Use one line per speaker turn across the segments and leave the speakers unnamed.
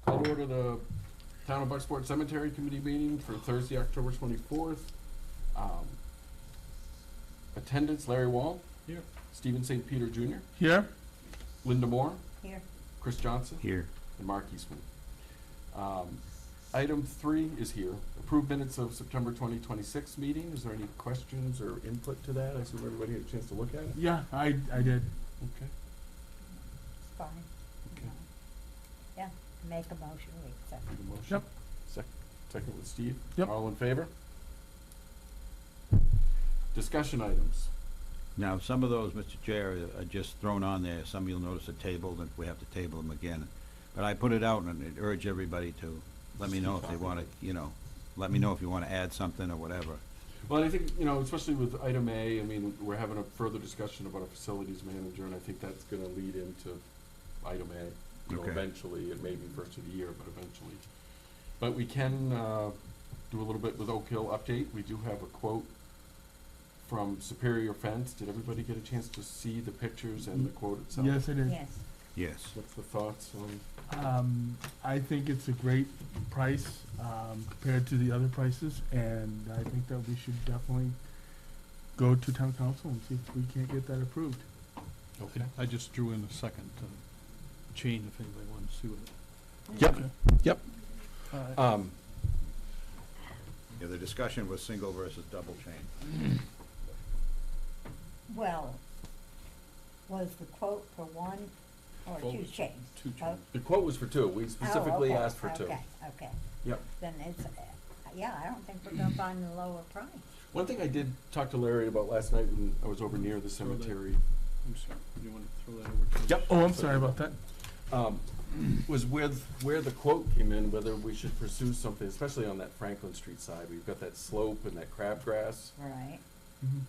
Call to order the Town of Bucksport Cemetery Committee meeting for Thursday, October 24th. Attendance, Larry Wall.
Here.
Stephen St. Peter Jr.
Here?
Linda Moore.
Here.
Chris Johnson.
Here.
And Mark Eastman. Item 3 is here. Approved minutes of September 2026 meeting. Is there any questions or input to that? I assume everybody had a chance to look at it?
Yeah, I did.
Okay.
It's fine.
Okay.
Yeah, make a motion, we accept.
Need a motion?
Yep.
Second with Steve?
Yep.
All in favor? Discussion items.
Now, some of those, Mr. Chair, are just thrown on there. Some you'll notice are tabled, and we have to table them again. But I put it out and urge everybody to let me know if they want to, let me know if you want to add something or whatever.
Well, I think, especially with item A, I mean, we're having a further discussion about a facilities manager, and I think that's gonna lead into item A.
Okay.
Eventually, it may be first of the year, but eventually. But we can, do a little bit with Oak Hill update. We do have a quote from Superior Fence. Did everybody get a chance to see the pictures and the quote itself?
Yes, I did.
Yes.
Yes.
What's the thoughts on?
I think it's a great price compared to the other prices, and I think that we should definitely go to town council and see if we can't get that approved.
Okay.
I just drew in a second chain if anybody wanted to see what it.
Yep, yep.
Yeah, the discussion was single versus double chain.
Well, was the quote for one or
Quote
two
was
chains?
two
Oh,
chains.
The quote was for 2. We specifically
okay,
asked for 2.
Okay.
Yep.
Then it's, yeah, I don't think we're gonna find the lower price.
One thing I did talk to Larry about last night when I was over near the
Throw that-
cemetery.
I'm sorry, you want to throw that over to?
Yep.
Oh, I'm sorry about that.
Was with where the quote came in, whether we should pursue something, especially on that Franklin Street side. We've got that slope and that crabgrass.
Right.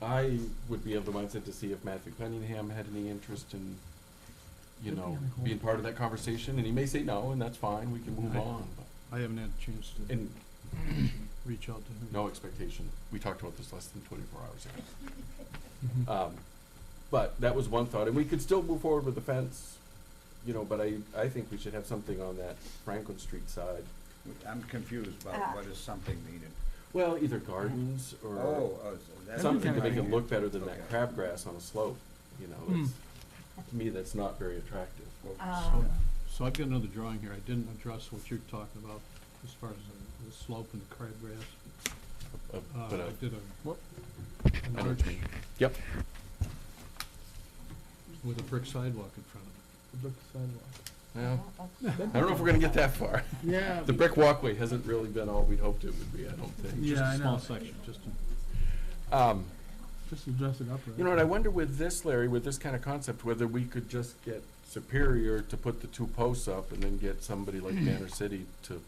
I would be of the mindset to see if Matthew Cunningham had any interest in, being part of that conversation. And he may say no, and that's fine. We can move
Right.
on. But
I haven't had a chance to
and
reach out to him.
no expectation. We talked about this less than 24 hours ago. But that was one thought, and we could still move forward with the fence. But I think we should have something on that Franklin Street side.
I'm confused about what is something needed.
Well, either gardens or
So that's.
something to
Okay.
make it look better than that
Okay.
crabgrass on a slope. To me, that's not very attractive.
So I've got another drawing here. I didn't address what you're talking about as far as the slope and the crabgrass.
But
I did
I
an
know what
arch
you mean. Yep.
with a brick sidewalk in front of it.
Look sidewalk.
Well,
Well,
I don't know if we're gonna get that far.
Yeah.
The brick walkway hasn't really been all we'd hoped it would be, I don't think.
Yeah,
Just
I
a small
know.
section, just to.
Just to dress it up, right?
You know what, I wonder with this, Larry, with this kind of concept, whether we could just get Superior to put the 2 posts up and then get somebody like Banner City to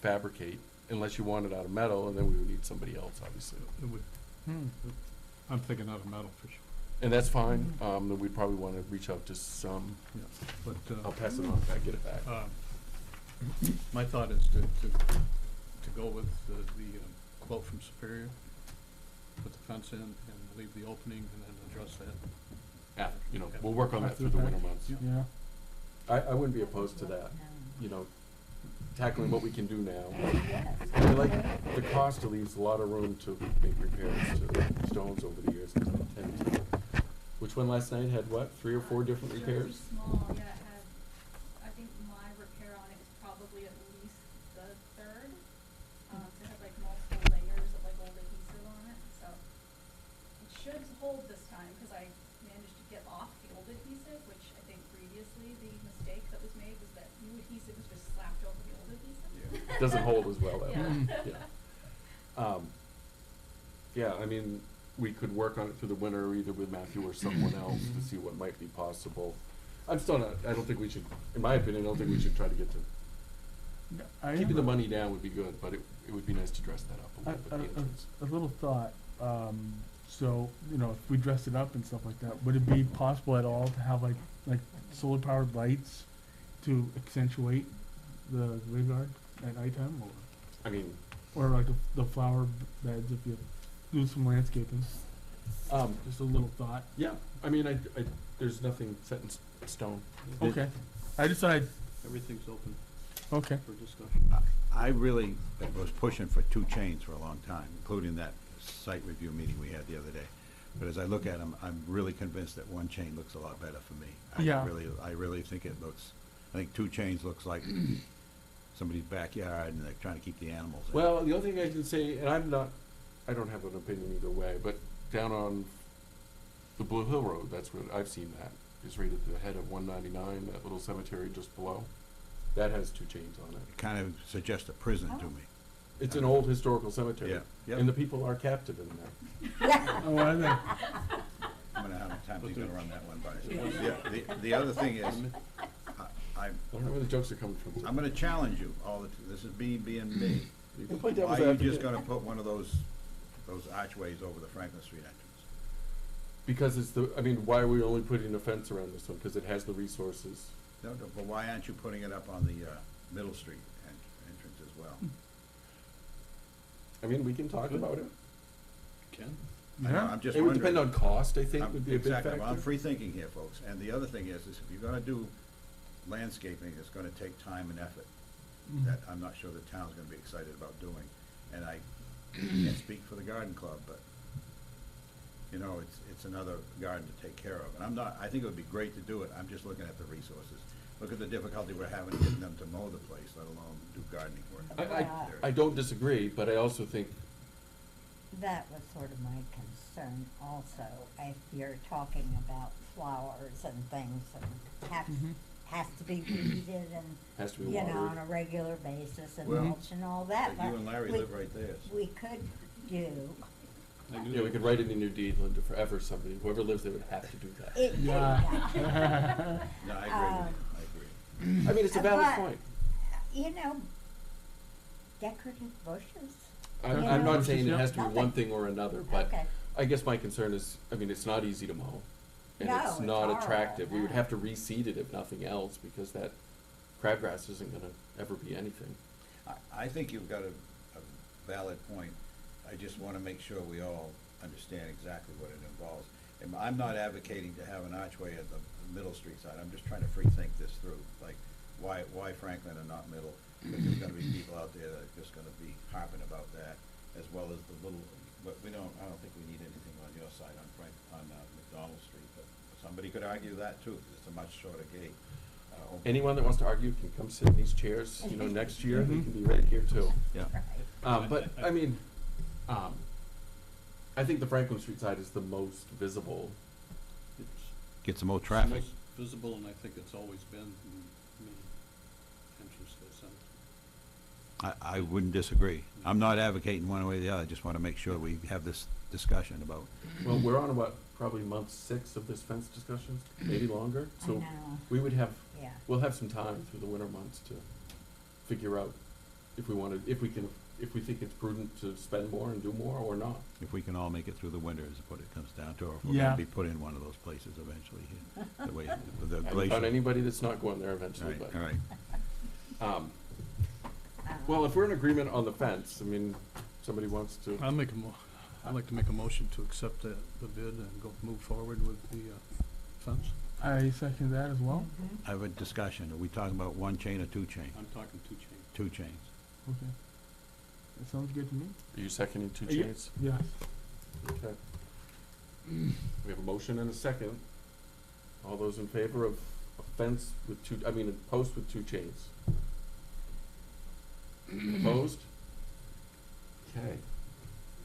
fabricate, unless you want it out of metal, and then we would need somebody else, obviously.
It would, I'm thinking out of metal for sure.
And that's fine, then we'd probably want to reach out to some,
Yeah, but
I'll pass it on if I get it back.
my thought is to go with the quote from Superior, put the fence in and leave the opening and then address that.
Yeah, we'll work on that through the winter months.
Yeah.
I wouldn't be opposed to that, tackling what we can do now.
Yes.
I like the cost leaves a lot of room to make repairs to stones over the years. Which one last night had what, 3 or 4 different repairs?
Jersey Small, yeah, it had, I think my repair on it is probably at least the 3rd. It had like multiple layers of like old adhesive on it, so it should hold this time, cause I managed to get off the old adhesive, which I think previously the mistake that was made was that new adhesive was just slapped over the old adhesive.
Doesn't hold as well that way.
Yeah.
Yeah, I mean, we could work on it through the winter, either with Matthew or someone else, to see what might be possible. I'm still not, I don't think we should, in my opinion, I don't think we should try to get to, keeping the money down would be good, but it would be nice to dress that up a little bit, the entrance.
A little thought, so, if we dressed it up and stuff like that, would it be possible at all to have like solar powered lights to accentuate the graveyard at nighttime,
I mean,
or like the flower beds if you do some landscaping? Just a little thought.
yeah, I mean, I there's nothing set in stone.
Okay, I just thought
Everything's open.
Okay.
for discussion.
I really was pushing for 2 chains for a long time, including that site review meeting we had the other day. But as I look at them, I'm really convinced that 1 chain looks a lot better for me.
Yeah.
I really think it looks, I think 2 chains looks like somebody's backyard and they're trying to keep the animals in.
Well, the only thing I can say, and I don't have an opinion either way, but down on the Blue Hill Road, that's where I've seen that, is right at the head of 199, that little cemetery just below. That has 2 chains on it.
It kind of suggests a prison to me.
It's an old historical cemetery.
Yeah, yeah.
And the people are captive in there.
Yeah.
Oh, are they?
I'm gonna have a time to run that one by you. The other thing is,
I don't know where the jokes are coming from.
I'm gonna challenge you, this is me being me.
You can play
Why
devil's
are you
advocate.
just gonna put one of those archways over the Franklin Street entrance?
Because why are we only putting a fence around this one? Because it has the resources.
No, but why aren't you putting it up on the, Middle Street entrance as well?
I mean, we can talk
Good.
about it.
Ken?
I know,
Yeah.
I'm just
It would
wondering.
depend on cost, I think,
I'm-
would be a big
exactly.
factor.
Well, I'm free thinking here, folks, and the other thing is if you're gonna do landscaping, it's gonna take time and effort
Mhm.
that I'm not sure the town's gonna be excited about doing. And I can't speak for the garden club, but, you know, it's another garden to take care of. And I think it would be great to do it, I'm just looking at the resources. Look at the difficulty we're having getting them to mow the place, let alone do gardening work.
I don't disagree, but I also think,
That was sort of my concern also, if you're talking about flowers and things and has to be weeded and,
has to be
you know, on
watered.
a regular basis and
Well,
mulch and all that,
But you
but
and Larry
we-
live right there, so.
we could do,
I knew
Yeah, we
that
could
was-
write it in your deed, Linda, forever somebody, whoever lives there would have to do that.
it,
Yeah.
No, I agree with you, I agree.
I mean, it's a valid
But-
point.
you know, decorative bushes.
I'm
you
I'm
know,
not saying it
yeah.
has to be one
Nothing.
thing or another, but
Okay.
I guess my concern is, it's not easy to mow. And
No,
it's
it's
not
horrible,
attractive. We would
no.
have to reseed it if nothing else, because that crabgrass isn't gonna ever be anything.
I think you've got a valid point. I just wanna make sure we all understand exactly what it involves. And I'm not advocating to have an archway at the Middle Street side, I'm just trying to free think this through, like, why Franklin and not Middle? Because there's gonna be people out there that are just gonna be harping about that, as well as the little, but I don't think we need anything on your side on McDonald Street, but somebody could argue that too, 'cause it's a much shorter gate.
Anyone that wants to argue can come sit in these chairs, next year, they can be right here too.
Yeah.
Right.
But, I think the Franklin Street side is the most visible.
It's
Get some more
it's
traffic.
most visible, and I think it's always been the main entrance to the cemetery.
I wouldn't disagree. I'm not advocating one way or the other, I just wanna make sure we have this discussion about,
Well, we're on probably month 6 of this fence discussions, maybe longer,
I
so
know,
we would have,
yeah.
we'll have some time through the winter months to figure out if we think it's prudent to spend more and do more or not.
if we can all make it through the winter is what it comes down to, or if we're
Yeah.
gonna be put in one of those places eventually here. The way, the
I haven't
glacier.
found anybody that's not going there eventually,
All right,
but.
all right.
Well, if we're in agreement on the fence, somebody wants to,
I'd like to make a motion to accept the bid and move forward with the fence.
I second that as well.
I have a discussion, are we talking about 1 chain or 2 chain?
I'm talking 2 chains.
2 chains.
Okay. That sounds good to me.
are you seconding 2
Yeah.
chains?
Yes.
Okay. We have a motion and a second. All those in favor of a fence with a post with 2 chains? Opposed? Okay.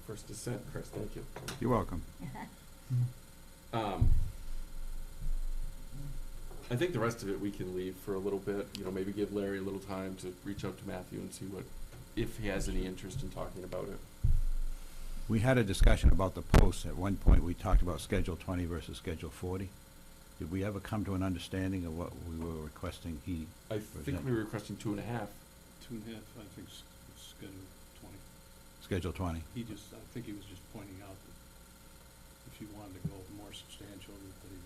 First dissent, Chris, thank you.
You're welcome.
I think the rest of it we can leave for a little bit, maybe give Larry a little time to reach out to Matthew and see if he has any interest in talking about it.
We had a discussion about the posts. At one point, we talked about Schedule 20 versus Schedule 40. Did we ever come to an understanding of what we were requesting he
I think we were requesting 2.5.
2.5, I think, schedule 20.
Schedule 20?
I think he was just pointing out that if you wanted to go more substantial, that he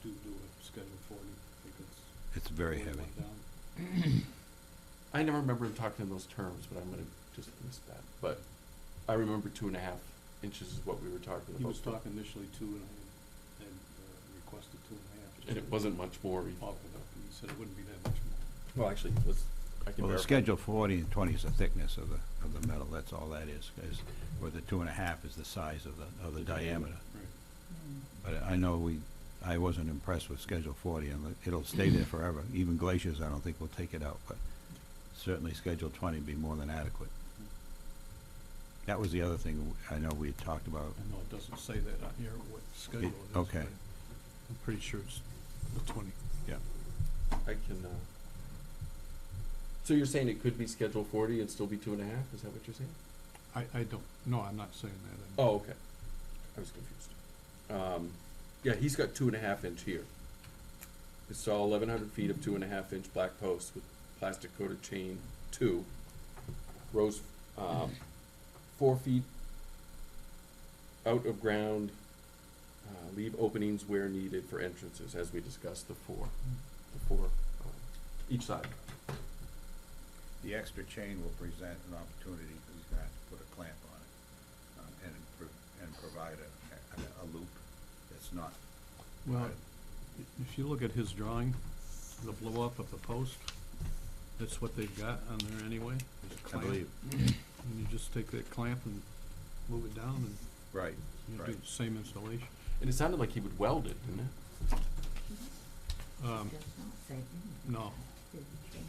would do a schedule 40. I think
It's very
where he
heavy.
went down.
I never remember him talking in those terms, but I'm gonna just miss that. But I remember 2.5 inches is what we were talking about.
He was talking initially 2, and I had requested 2.5.
And it wasn't much more.
Followed it up, and he said it wouldn't be that much more.
Well, actually, I can
Well, the
verify.
schedule 40 and 20 is the thickness of the metal, that's all that is, where the 2.5 is the size of the diameter.
Right.
But I know I wasn't impressed with Schedule 40, and it'll stay there forever. Even glaciers, I don't think will take it out, but certainly Schedule 20 would be more than adequate. That was the other thing I know we had talked about.
I know it doesn't say that on here, what schedule it is.
okay.
but I'm pretty sure it's the 20.
Yeah.
I can, so you're saying it could be Schedule 40 and still be 2.5? Is that what you're saying?
I don't, no, I'm not saying that.
Oh, okay. I was confused. Yeah, he's got 2.5 inch here. Install 1,100 feet of 2.5 inch black posts with plastic coated chain 2. Rows, 4 feet out of ground, leave openings where needed for entrances, as we discussed, the four, each side.
The extra chain will present an opportunity, because he's gonna have to put a clamp on it, and provide a loop that's not.
Well, if you look at his drawing, the blow up of the post, that's what they've got on there anyway. There's a
I
clamp.
believe.
And you just take that clamp and move it down and
Right,
you do
right.
the same installation.
And it sounded like he would weld it, didn't it?
Um,
Does not say anything.
no,
Didn't change.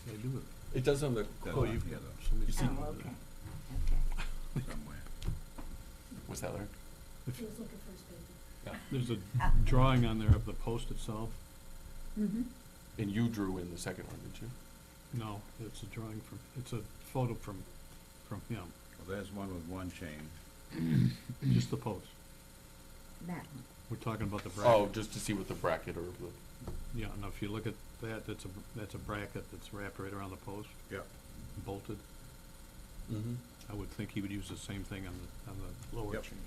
they do it.
It does on the
Does
Oh,
on
you've
here,
got
though.
somebody.
You see-
Oh, okay, okay.
Somewhere.
What's that, Larry?
He was looking for his paper.
There's a
Ah.
drawing on there of the post itself.
Mm-hmm.
And you drew in the second one, didn't you?
No, it's a drawing from, it's a photo from him,
Well, there's one with one chain.
just the post.
That one.
We're talking about the bracket.
Oh, just to see what the bracket or the,
Yeah, now if you look at that, that's a bracket that's wrapped right around the post,
Yep.
bolted.
mm-hmm.
I would think he would use the same thing on the lower
Yep.
chain.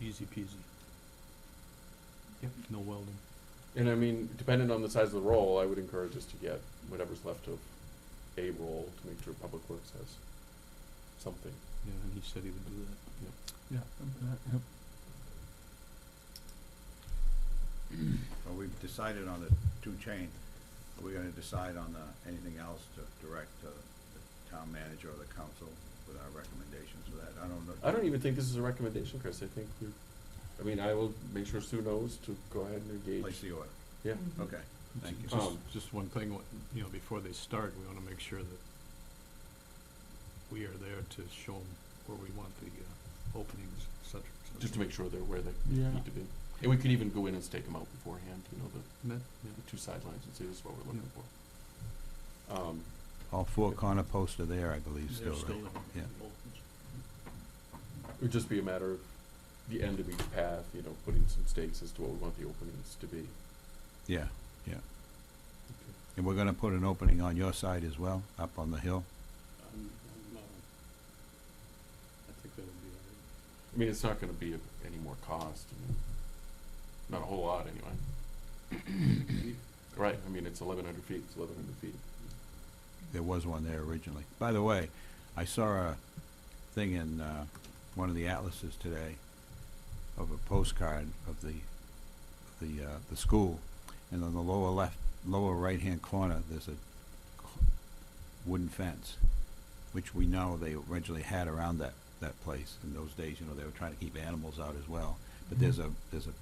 Easy peasy.
Yep.
No welding.
And I mean, depending on the size of the roll, I would encourage us to get whatever's left of a roll to make sure Public Works has something.
Yeah, and he said he would do that.
Yeah, yep.
Well, we've decided on the 2 chain. Are we gonna decide on anything else to direct the town manager or the council with our recommendations for that? I don't know.
I don't even think this is a recommendation, Chris. I think I will make sure Sue knows to go ahead and engage.
Place the order.
Yeah.
Okay, thank you.
Just one thing, before they start, we wanna make sure that we are there to show them where we want the, openings, et cetera, et cetera.
Just to make sure they're where they
Yeah.
need to be. And we could even go in and stake them out beforehand,
Yeah.
the 2 sidelines and say this is what we're looking for.
All 4 corner posts are there, I believe,
They're
still, right?
there.
Yeah.
It would just be a matter of the end of each path, putting some stakes as to what we want the openings to be.
Yeah, yeah. And we're gonna put an opening on your side as well, up on the hill?
I think that would be all
I mean, it's not gonna be any more cost, not a whole lot anyway. Right, I mean, it's 1,100 feet, it's 1,100 feet.
There was one there originally. By the way, I saw a thing in one of the atlases today of a postcard of the school, and on the lower right-hand corner, there's a wooden fence, which we know they originally had around that place. In those days, they were trying to keep animals out as well. But there's a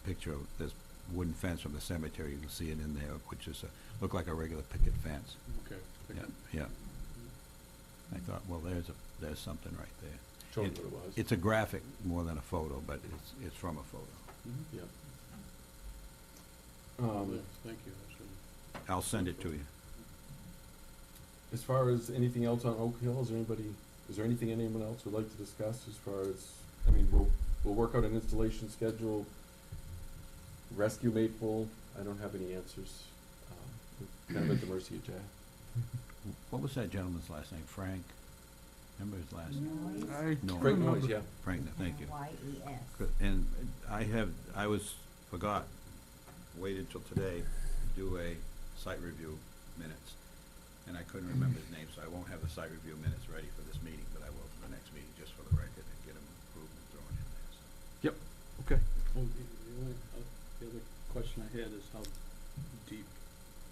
picture of this wooden fence from the cemetery. You can see it in there, which is look like a regular picket fence.
right. Okay.
Yeah, yeah. I thought, well, there's something right there.
Show me
It-
what it was.
It's a graphic more than a photo, but it's from a photo.
Yeah.
Thank you, that's really.
I'll send it to you.
As far as anything else on Oak Hill, is there anything anyone else would like to discuss as far as, we'll work out an installation schedule. Rescue Maple, I don't have any answers. We're kind of at the mercy of Jay.
What was that gentleman's last name? Frank? Remember his last name?
Noise.
I
No.
Great
remember-
noise, yeah.
Frank, thank you.
Y-E-S.
Good. And forgot, waited till today to do a site review minutes. And I couldn't remember his name, so I won't have the site review minutes ready for this meeting, but I will for the next meeting, just for the record, and get them approved and thrown in there, so.
Yep, okay.
Well, the other question I had is how deep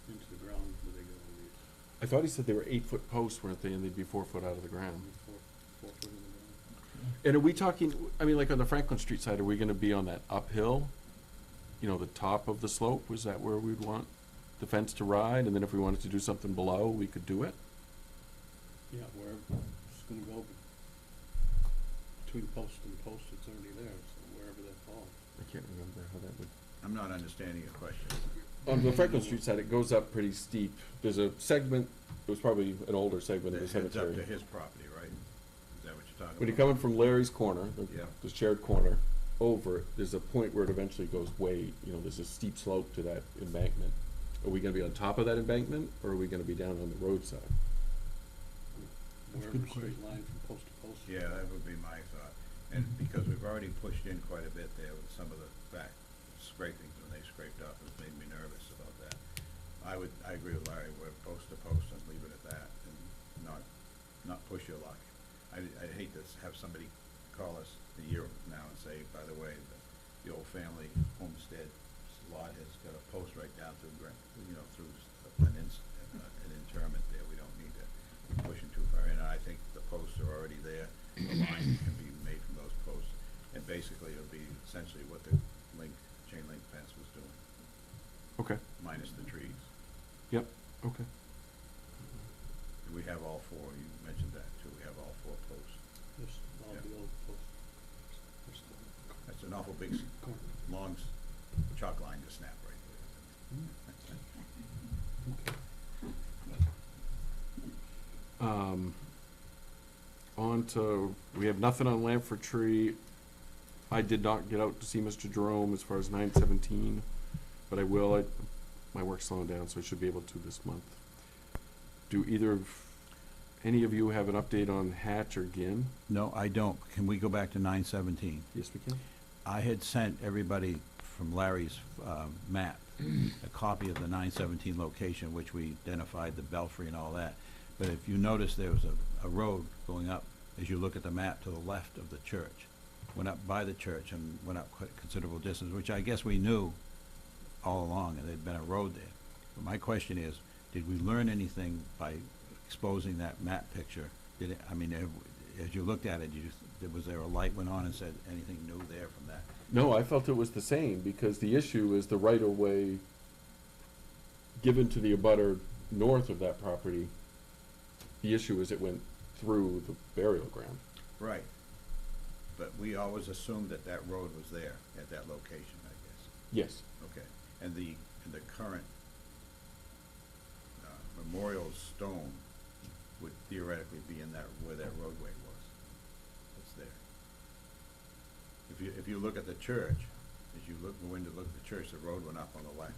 into the ground do they go?
I thought he said they were 8-foot posts, weren't they, and they'd be 4 foot out of the ground.
Four foot in the
And are we talking, I mean, like on the Franklin Street side, are we gonna be on that uphill? You know, the top of the slope, was that where we'd want the fence to ride, and then if we wanted to do something below, we could do it?
ground. Yeah, where it's gonna go between post and post, it's already there, so wherever that falls.
I can't remember how that would.
I'm not understanding your question.
On the Franklin Street side, it goes up pretty steep. There's a segment, it was probably an older segment of the
It heads up to
cemetery.
his property, right? Is that what you're talking about?
When you're coming from Larry's corner,
Yeah.
the shared corner, over, there's a point where it eventually goes way, you know, there's a steep slope to that embankment. Are we gonna be on top of that embankment, or are we gonna be down on the roadside?
That's a
Wherever
good
straight
question.
line from post to post.
Yeah, that would be my thought. And because we've already pushed in quite a bit there with some of the back scrapings when they scraped up, it made me nervous about that. I agree with Larry, we're post to post and leave it at that and not push your luck. I'd hate to have somebody call us a year from now and say, by the way, the old family homestead lot has got a post right down through, through an interment there. We don't need to be pushing too far in. And I think the posts are already there. The line can be made from those posts. And basically, it'll be essentially what the chain link fence was doing,
Okay,
minus the trees.
yep, okay.
And we have all four, you mentioned that too, we have all 4 posts.
There's all
Yeah.
the old posts. There's the
That's an awful big,
corner.
long chalk line to snap right
On to, we have nothing on Lamford Tree. I did not get out to see Mr. Jerome as far as 9/17, but I will. My work's slowing down, so I should be able to this month. Do any of you have an update on Hatch or Ginn?
No, I don't. Can we go back to 917?
Yes, we can.
I had sent everybody from Larry's map a copy of the 917 location, which we identified the belfry and all that. But if you notice, there was a road going up, as you look at the map, to the left of the church. Went up by the church and went up quite a considerable distance, which I guess we knew all along, and there'd been a road there. But my question is, did we learn anything by exposing that map picture? As you looked at it, was there a light went on and said anything new there from that?
No, I felt it was the same, because the issue is the right-of-way given to the abutter north of that property. The issue is it went through the burial ground.
Right. But we always assumed that that road was there at that location, I guess.
Yes.
Okay. And the current memorial stone would theoretically be in that, where that roadway was. It's there. If you look at the church, as you go in to look at the church, the road went up on the left,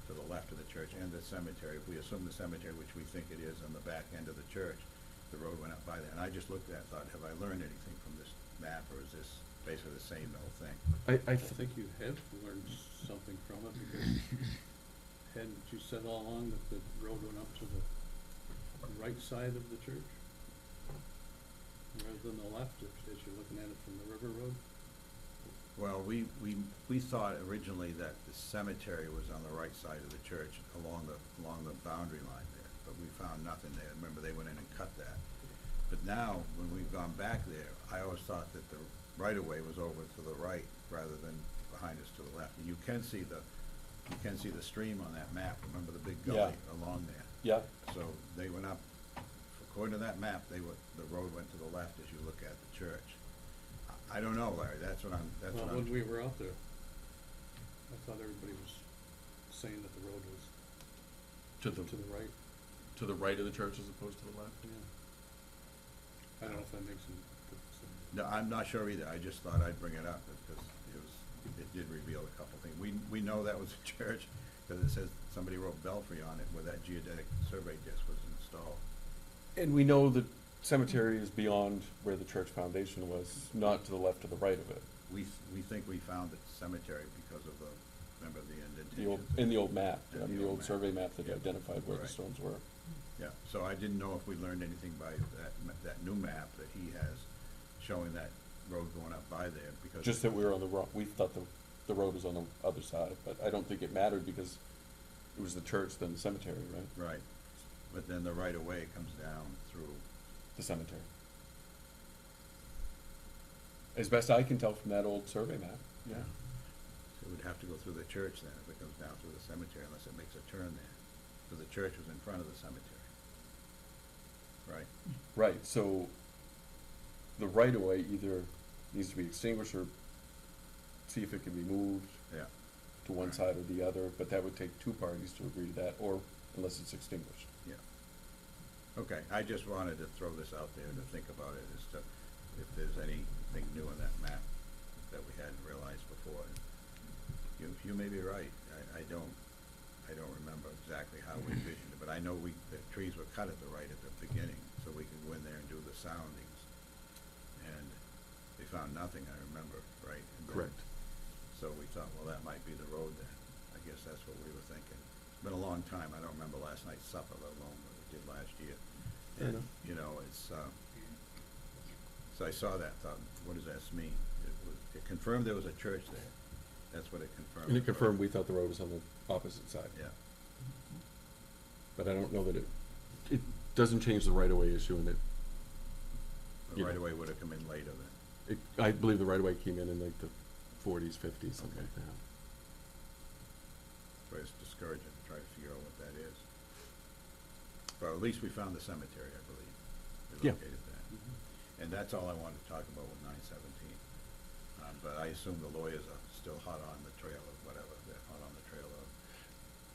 to the left of the church and the cemetery. If we assume the cemetery, which we think it is, on the back end of the church, the road went up by there. And I just looked at it and thought, have I learned anything from this map, or is this basically the same, the whole thing?
I
I think you have learned something from it, because hadn't you said all along that the road went up to the right side of the church? Rather than the left, as you're looking at it from the river road?
Well, we thought originally that the cemetery was on the right side of the church along the boundary line there, but we found nothing there. Remember, they went in and cut that. But now, when we've gone back there, I always thought that the right-of-way was over to the right rather than behind us to the left. And you can see the stream on that map. Remember the big gully along there?
Yeah.
So they went up, according to that map, the road went to the left as you look at the church. I don't know, Larry,
Well, when we were out there, I thought everybody was saying that the road was
To the
to the right,
right of the church as opposed to the left.
yeah. I don't know if that makes any difference.
No, I'm not sure either. I just thought I'd bring it up because it did reveal a couple things. We know that was a church because it says somebody wrote belfry on it where that geodetic survey disc was installed.
And we know the cemetery is beyond where the church foundation was, not to the left or the right of it.
We think we found the cemetery because of remember the
In the old map,
Yeah,
I mean,
the
the
old
old
map.
survey map that
Yeah.
identified where the
Right.
stones were.
Yeah, so I didn't know if we learned anything by that new map that he has showing that road going up by there because.
Just that we were on the wrong, we thought the road was on the other side, but I don't think it mattered because it was the church then the cemetery, right?
Right. but then the right-of-way comes down through,
The cemetery. As best I can tell from that old survey map, yeah.
so it would have to go through the church then, if it comes down through the cemetery, unless it makes a turn there. Because the church was in front of the cemetery. Right?
Right, so the right of way either needs to be extinguished or see if it can be moved
Yeah.
to one side or the other, but that would take two parties to agree to that, or unless it's extinguished.
Yeah. Okay, I just wanted to throw this out there to think about it, as to if there's anything new in that map that we hadn't realized before. You may be right, I don't remember exactly how we envisioned it, but I know the trees were cut at the right at the beginning, so we could go in there and do the soundings. And we found nothing, I remember, right? And then-
Correct.
So we thought, well, that might be the road then. I guess that's what we were thinking. It's been a long time. I don't remember last night's supper, let alone what we did last year.
Fair
And,
enough.
you know, so I saw that, thought, what does this mean? It confirmed there was a church there. That's what it confirmed.
And it confirmed we thought the road was on the opposite side.
Yeah.
But I don't know that it doesn't change the right of way issue, and
The
Yeah.
right away would have come in later then.
I believe the right of way came in like the forties, fifties, something like that.
So it's discouraging to try to figure out what that is. But at least we found the cemetery, I believe. We
Yeah.
located that. And that's all I wanted to talk about with 917. But I assume the lawyers are still hot on the trail of whatever, they're hot on the trail of.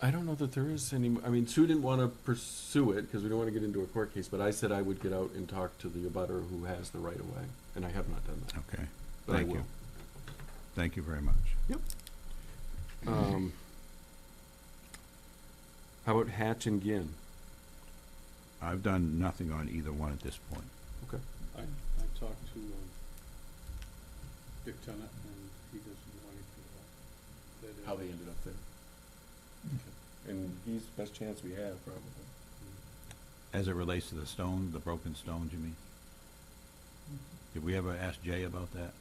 I don't know that there is any, I mean, Sue didn't wanna pursue it, cause we don't wanna get into a court case, but I said I would get out and talk to the abutter who has the right of way, and I have not done that.
Okay,
But I
thank you.
will.
Thank you very much.
Yep. How about Hatch and Ginn?
I've done nothing on either one at this point.
Okay.
I talked to, Dick Tennant, and he doesn't know anything about that.
How they ended up there. And he's the best chance we have, probably.
As it relates to the stone, the broken stones, you mean? Did we ever ask Jay about that?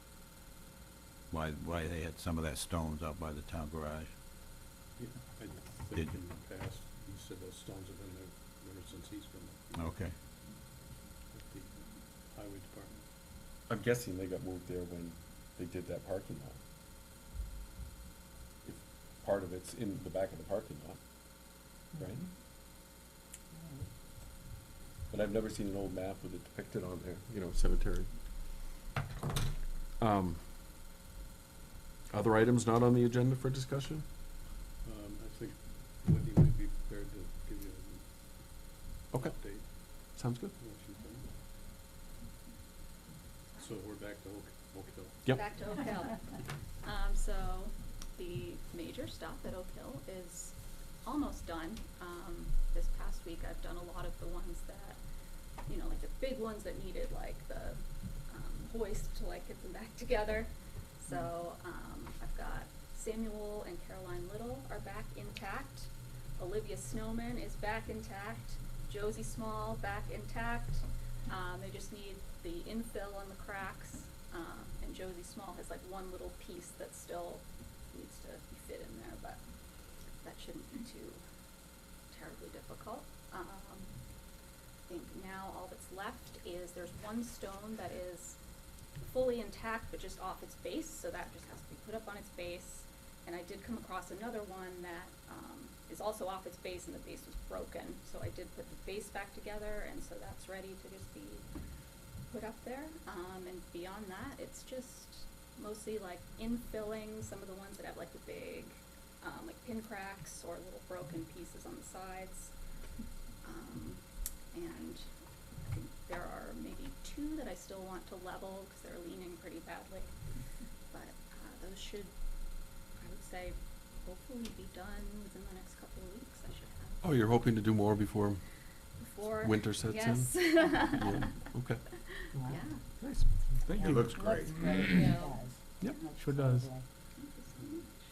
Why they had some of that stones out by the town garage?
Yeah, I
Did
think
you?
in the past, he said those stones have been there since he's been at
Okay,
the highway department.
I'm guessing they got moved there when they did that parking lot. If part of it's in the back of the parking lot, right? But I've never seen an old map with it depicted on there, you know, cemetery. Other items not on the agenda for discussion?
I think Wendy might be prepared to give you an
Okay,
update
sounds good.
on what she's done. So we're back to Oak Hill.
Yep.
Back to Oak Hill. So the major stop at Oak Hill is almost done. This past week I've done a lot of the ones that, you know, like the big ones that needed like the hoist to like get them back together. So I've got Samuel and Caroline Little are back intact. Olivia Snowman is back intact. Josie Small back intact. They just need the infill on the cracks. And Josie Small has like one little piece that still needs to be fit in there, but that shouldn't be too terribly difficult. I think now all that's left is there's one stone that is fully intact but just off its base, so that just has to be put up on its base. And I did come across another one that is also off its base, and the base was broken, so I did put the base back together, and so that's ready to just be put up there. And beyond that, it's just mostly like infilling some of the ones that have like the big like pin cracks or little broken pieces on the sides. And I think there are maybe two that I still want to level because they're leaning pretty badly. But those should, I would say, hopefully be done within the next couple of weeks. I should have.
Oh, you're hoping to do more before
Before
winter sets in?
yes.
Yeah, okay.
Yeah.
Nice. Thank
It
you.
looks great.
Looks great,
Yeah.
it does.
Yep.
Looks
Sure does.
lovely.
Thank you so much.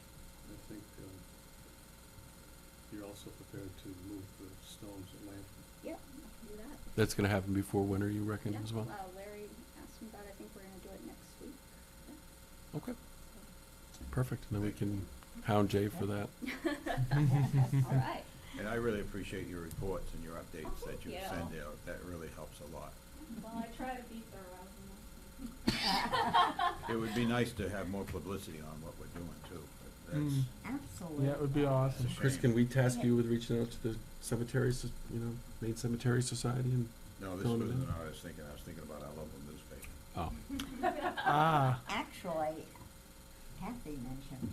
I think you're also prepared to move the stones at Lanford.
Yeah, I can do that.
That's gonna happen before winter, you reckon,
Yeah,
as well?
Larry asked me about it. I think we're gonna do it next week. Yeah.
Okay, perfect. And then we can hound Jay for that.
All right.
And I really appreciate your reports and your updates that you
Yeah.
send out. That really helps a lot.
Well, I try to be thorough.
It would be nice to have more publicity on what we're doing too, but that's,
Mm.
Absolutely.
Yeah, it would be awesome.
It's a
Chris,
shame.
can we task you with reaching out to the cemeteries, Maine Cemetery Society and?
no, this
Fill in
wasn't
the-
what I was thinking. I was thinking about our local newspaper.
Oh,
Ah,
Actually, Kathy mentioned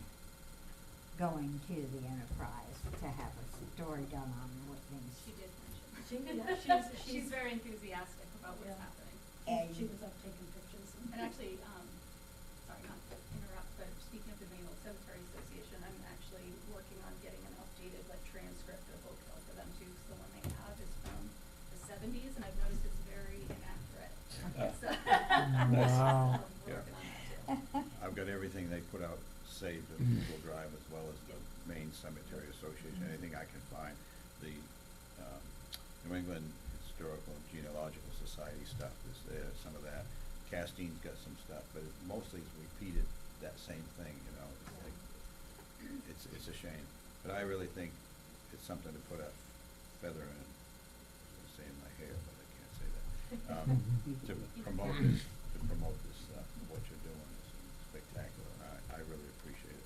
going to the Enterprise to have a story done on Whitney's.
She did
She-
mention.
yeah,
She's very enthusiastic about what's
Yeah.
happening.
And
She was up taking pictures.
And actually, sorry, not to interrupt, but speaking of the Maine Old Cemetery Association, I'm actually working on getting an updated transcript of Oak Hill for them too, 'cause the one they have is from the 70s, and I've noticed it's very inaccurate. So,
wow.
I'm
Yeah.
working on that too.
I've got everything they put out saved on
Mhm.
Google Drive as well as the Maine Cemetery Association, anything I can find. The New England Historical and Genealogical Society stuff is there, some of that. Castine's got some stuff, but it mostly it's repeated that same thing, It's like, it's a shame. But I really think it's something to put a feather in, I was gonna say in my hair, but I can't say that. To promote this stuff, what you're doing is spectacular, and I really appreciate it.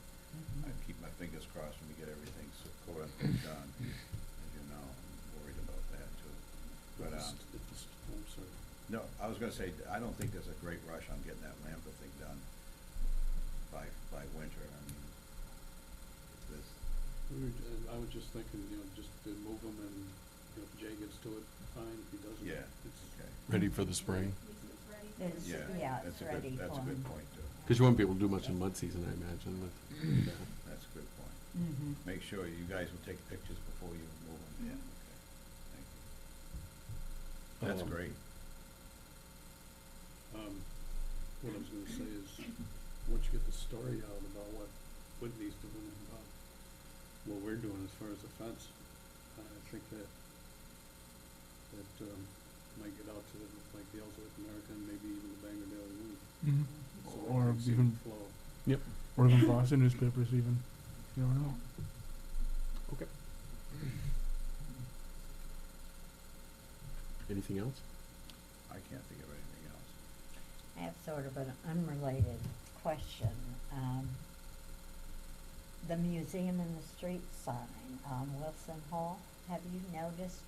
I keep my fingers crossed when we get everything quote unquote done, as you know, I'm worried about that too. But,
I'm sorry.
no, I was gonna say, I don't think there's a great rush on getting that Lamper thing done by winter, I mean, this,
I was just thinking, just to move them and, if Jay gets to it, fine, if he doesn't.
yeah,
It's,
okay.
ready for the spring?
At least it's ready.
It's-
Yeah,
yeah,
that's
it's
a good,
ready
that's a
for
good
'em.
point too.
Because you won't be able to do much in mud season, I imagine, with that.
That's a good point.
Mm-hmm.
Make sure you guys will take pictures before you move them, yeah, okay, thank you. That's great.
What I was gonna say is, once you get the story out about what Whitney's doing and about what we're doing as far as the fence, I think that might get out to the Ellsworth American, maybe even the Bangor Daily News.
Mhm.
So that
Or
thing's
even,
gonna flow.
Yep.
or even Boston newspapers even, you never know.
Okay. Anything else?
I can't think of anything else.
I have sort of an unrelated question. The museum in the street sign on Wilson Hall, have you noticed,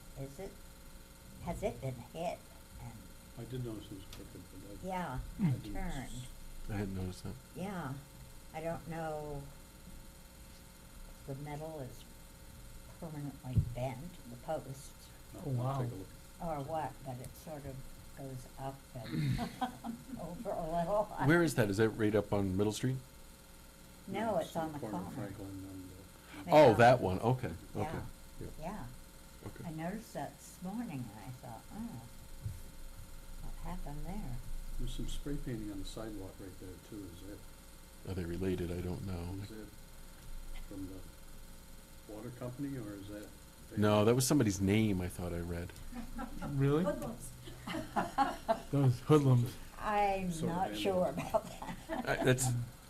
has it been hit? And,
I did notice it was crooked, but
yeah,
I
and
didn't
turned,
I hadn't noticed that.
yeah. I don't know if the metal is permanently bent, the post,
Oh, wow.
I'll take a look.
or what, but it sort of goes up and over a little.
Where is that? Is that right up on Middle Street?
No, it's on the corner.
of Franklin and,
Oh,
Yeah.
that one, okay,
Yeah,
okay, yeah,
yeah.
okay.
I noticed that this morning and I thought, oh, what happened there?
there's some spray painting on the sidewalk right there too, is
Are they related? I don't know.
that from the water company, or is that?
No, that was somebody's name I thought I read.
Really?
Hoodlums.
Those hoodlums.
I'm
Sort of
not sure
vandalism.
about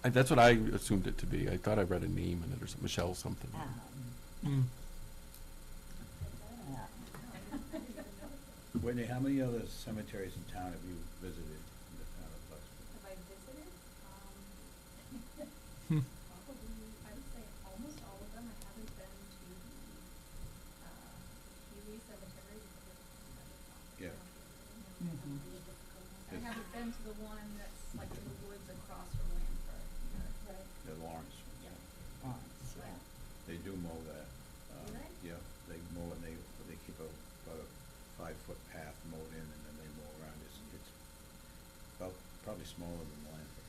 that.
That's what I assumed it to be. I thought I read a name in it or something, Michelle something.
Mm.
Yeah.
Whitney, how many other cemeteries in town have you visited in the town of Buxton?
Have I visited?
Hmm.
Probably, I would say almost all of them. I haven't been to the, Healy Cemetery because it's
Yeah.
Mhm.
I haven't been to the one that's like in the woods across from Lanford either.
Right.
The Lawrence.
Yeah.
Once, yeah.
They do mow that.
Do they?
Yeah, they mow and they keep about a 5-foot path mowed in and then they mow around. It's about, probably smaller than Lanford.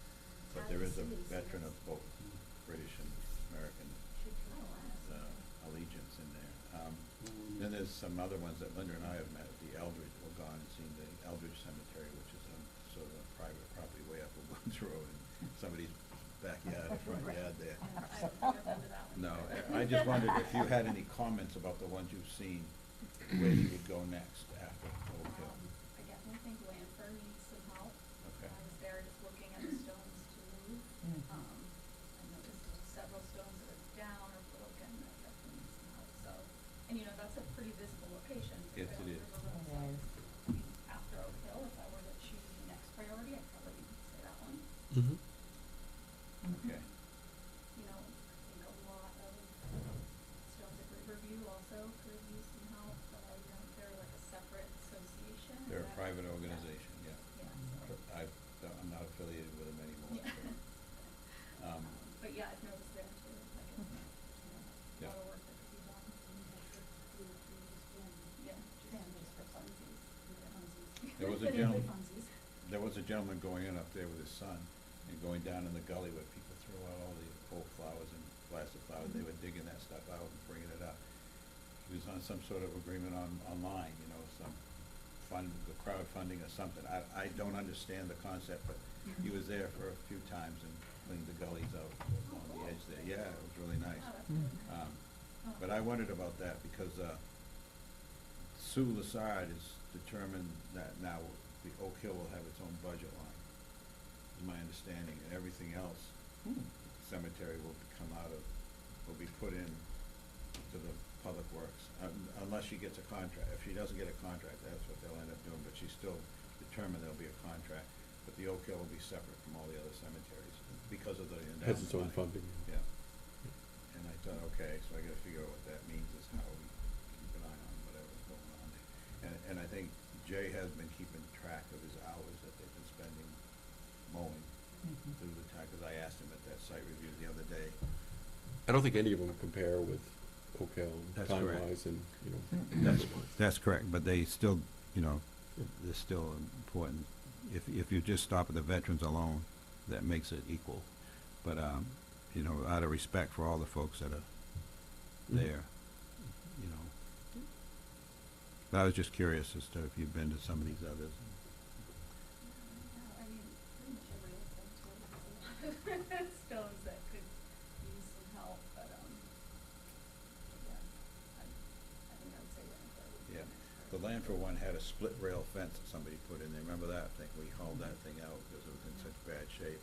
But there is a veteran of both British and American
Should try one.
allegiance in there. Then there's some other ones that Linda and I have met, the Eldridge, we've gone and seen the Eldridge Cemetery, which is on sort of a private property way up a Woods Road in somebody's backyard, or front yard there.
I've never been to that one.
No, I just wondered if you had any comments about the ones you've seen, where you would go next after Oak Hill.
I definitely think Lanford needs some help.
Okay.
I was there just looking at the stones to move.
Mhm.
I noticed several stones that are down or broken that definitely need some help, so And, you know, that's a pretty visible location. to
Yes,
Rails
it is.
River Road,
It
so,
is.
I mean, after Oak Hill, if I were to choose the next priority, I'd probably say that one.
Mm-hmm.
Okay.
You know, I think a lot of Stones at Riverview also could use some help, but I know they're like a separate association. is
They're a
that-
private organization, yeah.
Yeah, so,
I'm not affiliated with them anymore.
yeah.
so,
But yeah, I've noticed there too, like, it's, you know, a
Yeah.
lot of work that could be done. Yeah, just for funsies.
There was a gentleman, there was a gentleman going in up there with his son and going down in the gully where people throw out all the old flowers and plastic flowers. They were digging that stuff out and bringing it up. He was on some sort of agreement online, you know, some the crowdfunding or something. I don't understand the concept, but he was there for a few times and cleaned the gullies out on the edge there. Yeah, it was really nice.
Oh, that's really
Um,
cool.
But I wondered about that because Sue Lassard has determined that now the Oak Hill will have its own budget line, is my understanding, and everything else, cemetery will will be put in to the public works, unless she gets a contract. If she doesn't get a contract, that's what they'll end up doing, but she's still determined there'll be a contract. But the Oak Hill will be separate from all the other cemeteries because of the endowment
Has its own
money.
funding.
Yeah. And I thought, okay, so I gotta figure out what that means, is how we keep an eye on whatever's going on there. And I think Jay has been keeping track of his hours that they've been spending mowing through the time, cause I asked him at that site review the other day.
I don't think any of them compare with Oak Hill,
That's correct.
time-wise and, you know.
That's correct, but they still, you know, they're still important. If you just stop at the veterans alone, that makes it equal. But, you know, out of respect for all the folks that are there, you know. But I was just curious as to if you've been to some of these others.
Yeah, I mean, pretty much every cemetery has a lot of stones that could use some help, but, yeah, I think I would say Lanford would be
Yeah.
the next
The
priority.
Lanford one had a split rail fence that somebody put in there. Remember that thing? We hauled that thing out because it was in such bad shape.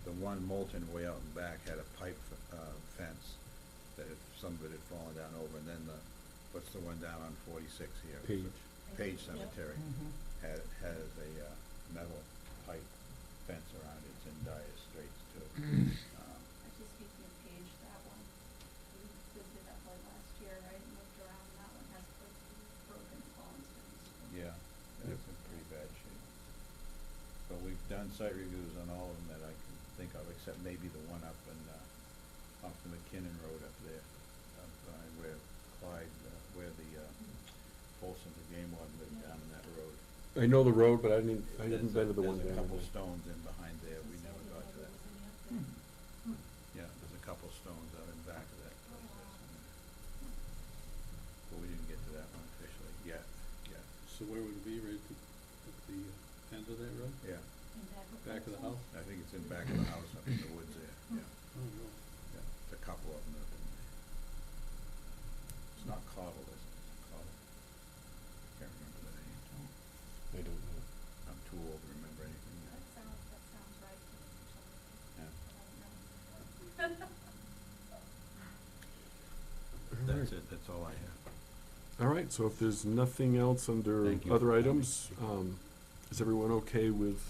The one Moulton way out in back had a pipe fence that some of it had fallen down over. And then what's the one down on 46 here?
Page.
Page Cemetery
Mhm.
has a metal pipe fence around it. It's in dire straits too.
Actually, speaking of Page, that one, we visited that one last year, right, and looked around, and that one has quite a few broken fallen stones.
Yeah, it's in pretty bad shape. But we've done site reviews on all of them that I can think of, except maybe the one up in, off the McKinnon Road up there, up where Clyde, where the Folsom, the game warden, lived down in that road.
I know the road, but I haven't been to the one
There's a
down
couple
there.
stones in behind there, we never got to that. Yeah, there's a couple stones out in back of that place there somewhere. But we didn't get to that one officially yet.
So where would it be, right at the end of that road?
Yeah,
Back of the house?
I think it's in back of the house up in the woods there, yeah.
Oh, no.
Yeah, there's a couple of them that have been there. It's not Cottle, is it? Cottle? Can't remember the name.
I don't know.
I'm too old to remember anything.
That sounds right to me, for some reason.
Yeah.
I don't know.
That's it, that's all I have.
All right, so if there's nothing else under
Thank you
other
for coming.
items, is everyone okay with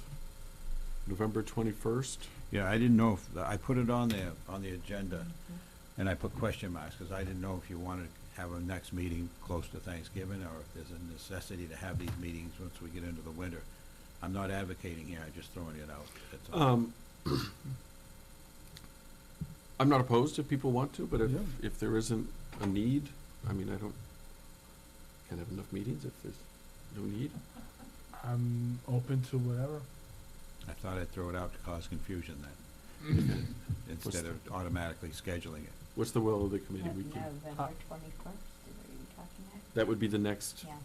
November 21st?
Yeah, I didn't know if, I put it on there, on the agenda, and I put question marks, because I didn't know if you wanted to have a next meeting close to Thanksgiving, or if there's a necessity to have these meetings once we get into the winter. I'm not advocating here, I'm just throwing it out, that's all.
I'm not opposed if people want to, but
Yeah.
if there isn't a need, I mean, can't have enough meetings if there's no need.
I'm open to whatever.
I thought I'd throw it out to cause confusion then, instead of automatically scheduling it.
What's the will of the committee? We can,
November 21st, is what you talking about?
that would be the next
Yeah.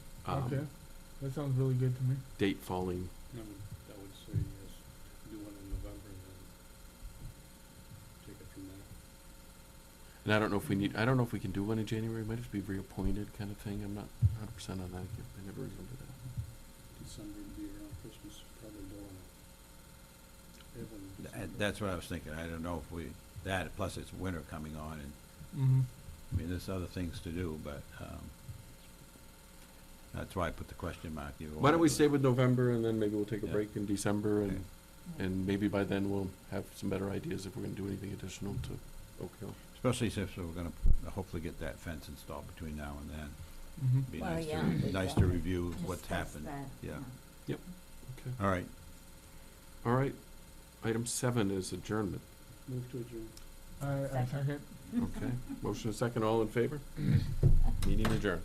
Okay, that sounds really good to me.
date falling.
That would say yes, do one in November and then take it from there.
And I don't know if we can do one in January, it might just be reappointed kind of thing, I'm not 100% on that, I never remember that.
December would be around Christmas, probably during. They have one in December.
That's what I was thinking, I don't know if plus it's winter coming on, and
Mm-hmm.
I mean, there's other things to do, but, that's why I put the question mark. You
Why don't we
wanna do
stay
it.
with November and then maybe we'll take a
Yeah.
break in December
Okay.
and maybe by then we'll have some better ideas if we're gonna do anything additional to Oak Hill.
Especially since we're gonna hopefully get that fence installed between now and then.
Mhm.
Be
Well,
nice
yeah,
to,
we
nice to
gotta
review what's
discuss
happened.
that,
Yeah.
Okay.
All right.
All right. Item 7 is adjournment.
Move to adjourn.
I second.
Okay. Motion and second, all in favor? Meeting adjourned.